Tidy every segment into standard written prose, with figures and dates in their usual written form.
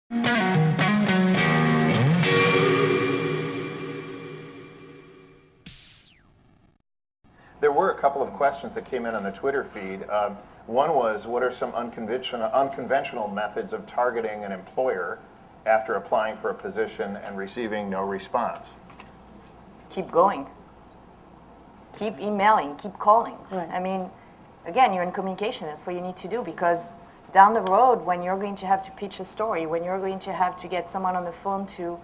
There were a couple of questions that came in on the Twitter feed. One was, what are some unconventional methods of targeting an employer after applying for a position and receiving no response? Keep going. Keep emailing, keep calling. Right. I mean, again, you're in communication. That's what you need to do, because down the road, when you're going to have to pitch a story, when you're going to have to get someone on the phone to,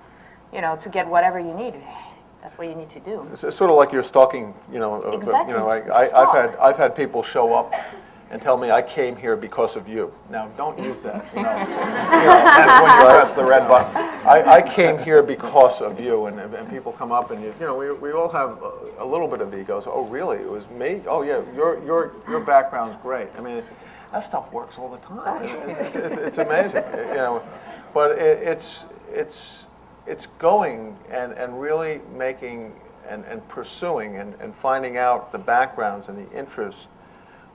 to get whatever you need, that's what you need to do. It's sort of like you're stalking, Exactly. I've had people show up and tell me, I came here because of you. Now, don't use that. That's when you press the red button. I came here because of you, and people come up, and we all have a little bit of egos. Oh, really? It was me? Oh, yeah. Your background's great. I mean, that stuff works all the time. It's amazing, But it's going and really making and pursuing and finding out the backgrounds and the interests,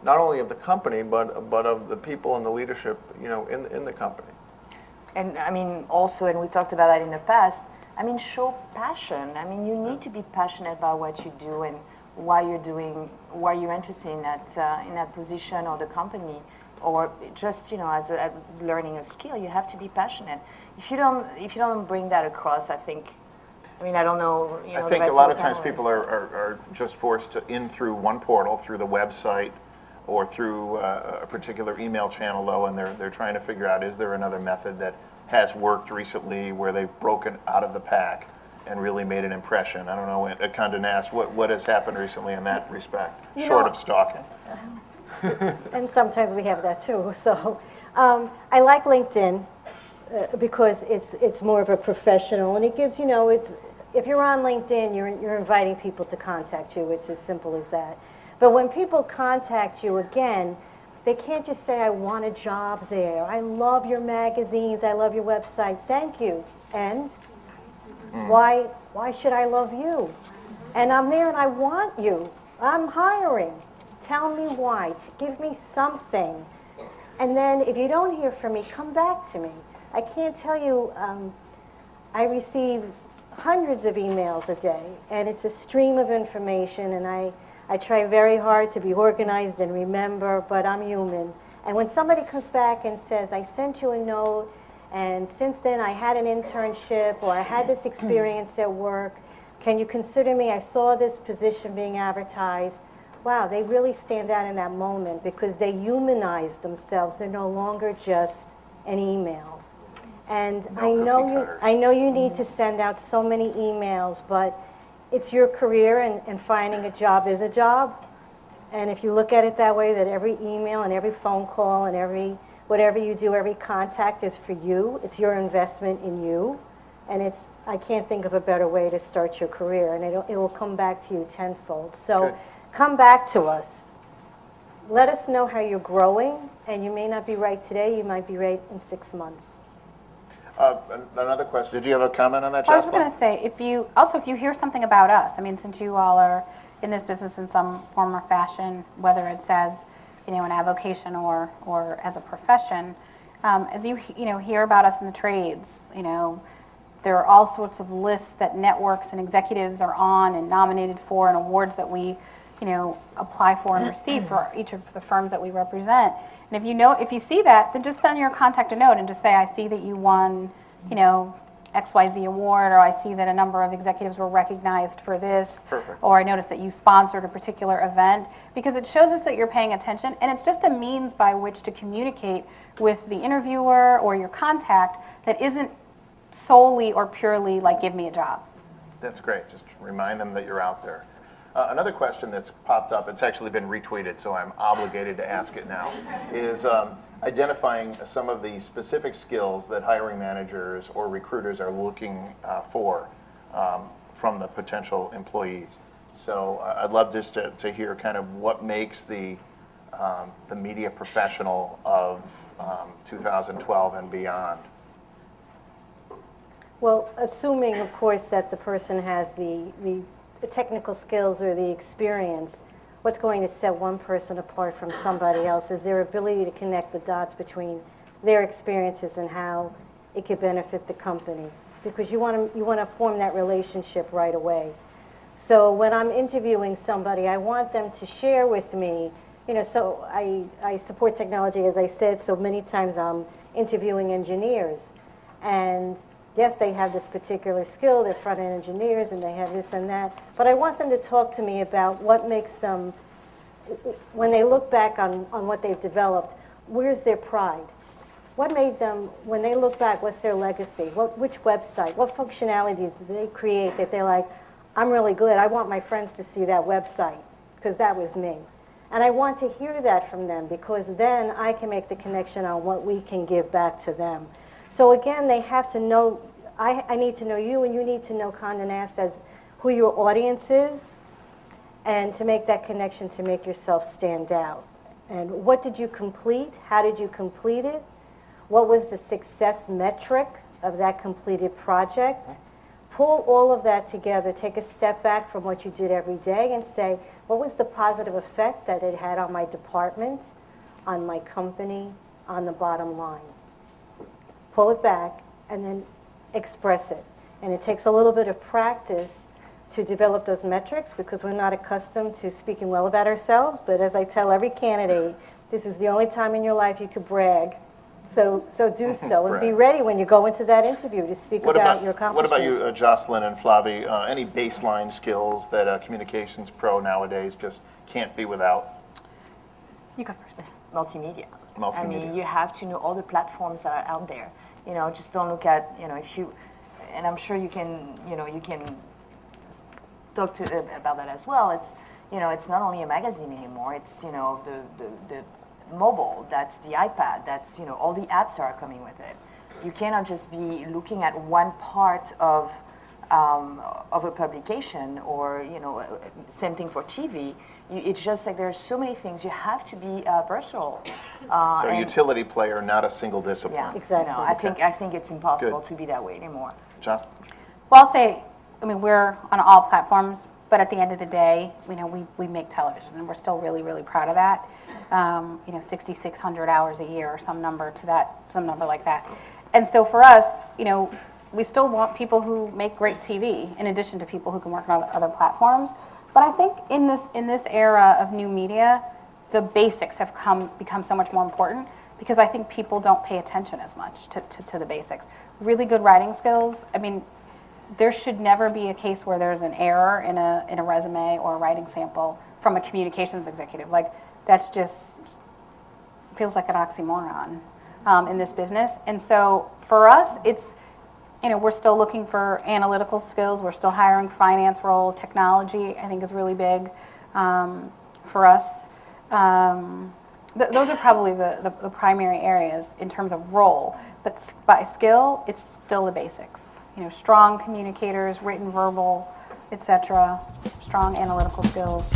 not only of the company, but of the people and the leadership, in the company. And I mean, also, and we talked about that in the past, I mean, show passion. I mean, you need to be passionate about what you do and why you're interested in that position or the company, or just, as learning a skill, you have to be passionate. If you don't bring that across, I don't know, I think a lot of times people are just forced in through one portal, through the website, or through a particular email channel, though, and they're trying to figure out, is there another method that has worked recently where they've broken out of the pack and really made an impression? I don't know, Condé Nast, what has happened recently in that respect, short of stalking? And sometimes we have that too. So I like LinkedIn because it's more of a professional, and it gives, if you're on LinkedIn, you're inviting people to contact you. It's as simple as that. But when people contact you again, they can't just say, I want a job there. I love your magazines. I love your website. Thank you. And why should I love you? And I'm there and I want you. I'm hiring. Tell me why. Give me something. And then if you don't hear from me, come back to me. I can't tell you, I receive hundreds of emails a day, and it's a stream of information, and I try very hard to be organized and remember, but I'm human. And when somebody comes back and says, I sent you a note, and since then I had an internship, or I had this experience at work, can you consider me? I saw this position being advertised. Wow, they really stand out in that moment because they humanize themselves. They're no longer just an email. And I know you need to send out so many emails, but it's your career, and finding a job is a job. And if you look at it that way, that every email and every phone call and whatever you do, every contact is for you. It's your investment in you. And I can't think of a better way to start your career, and it will come back to you tenfold. So come back to us. Let us know how you're growing, and you may not be right today. You might be right in 6 months. Another question. Did you have a comment on that, Jocelyn? I was just going to say, if you hear something about us, I mean, since you all are in this business in some form or fashion, whether it's as an avocation or as a profession, as you hear about us in the trades, there are all sorts of lists that networks and executives are on and nominated for, and awards that we apply for and receive for each of the firms that we represent. And if you see that, then just send your contact a note and just say, I see that you won, XYZ award, or I see that a number of executives were recognized for this, or I noticed that you sponsored a particular event, because it shows us that you're paying attention, and it's just a means by which to communicate with the interviewer or your contact that isn't solely or purely like, give me a job. That's great. Just remind them that you're out there. Another question that's popped up, it's actually been retweeted, so I'm obligated to ask it now, is identifying some of the specific skills that hiring managers or recruiters are looking for from the potential employees. So I'd love just to hear kind of what makes the media professional of 2012 and beyond. Well, assuming, of course, that the person has the technical skills or the experience, what's going to set one person apart from somebody else is their ability to connect the dots between their experiences and how it could benefit the company, because you want to form that relationship right away. So when I'm interviewing somebody, I want them to share with me, so I support technology, as I said, so many times I'm interviewing engineers. And yes, they have this particular skill, they're front-end engineers, and they have this and that, but I want them to talk to me about what makes them, when they look back on what they've developed, where's their pride? What made them, when they look back, what's their legacy? Which website, what functionality did they create that they're like, I'm really glad, I want my friends to see that website, because that was me. And I want to hear that from them, because then I can make the connection on what we can give back to them. So again, they have to know, I need to know you, and you need to know Condé Nast as who your audience is, and to make that connection to make yourself stand out. And what did you complete? How did you complete it? What was the success metric of that completed project? Pull all of that together, take a step back from what you did every day and say, what was the positive effect that it had on my department, on my company, on the bottom line? Pull it back and then express it. And it takes a little bit of practice to develop those metrics, because we're not accustomed to speaking well about ourselves. But as I tell every candidate, this is the only time in your life you could brag. So do so, and be ready when you go into that interview to speak about your accomplishments. What about you, Jocelyn and Flavie? Any baseline skills that a communications pro nowadays just can't be without? You go first. Multimedia. Multimedia. I mean, you have to know all the platforms that are out there. Just don't look at, if you, and I'm sure you can talk about that as well. It's not only a magazine anymore. It's, the mobile, that's the iPad, that's, all the apps are coming with it. You cannot just be looking at one part of a publication, or, same thing for TV. It's just like there are so many things. You have to be versatile. So a utility player, not a single discipline. Yeah, Exactly. I think it's impossible Good. to be that way anymore. Jocelyn? Well, I'll say, we're on all platforms, but at the end of the day, we make television, and we're still really, really proud of that. 6,600 hours a year, or some number like that. And so for us, we still want people who make great TV, in addition to people who can work on other platforms. But I think in this era of new media, the basics have become so much more important, because I think people don't pay attention as much to the basics. Really good writing skills. There should never be a case where there's an error in a resume or a writing sample from a communications executive. Like, that's just feels like an oxymoron in this business. And so for us, it's, we're still looking for analytical skills. We're still hiring finance roles. Technology, I think, is really big for us. Those are probably the primary areas in terms of role. But by skill, it's still the basics. Strong communicators, written, verbal, etc. Strong analytical skills.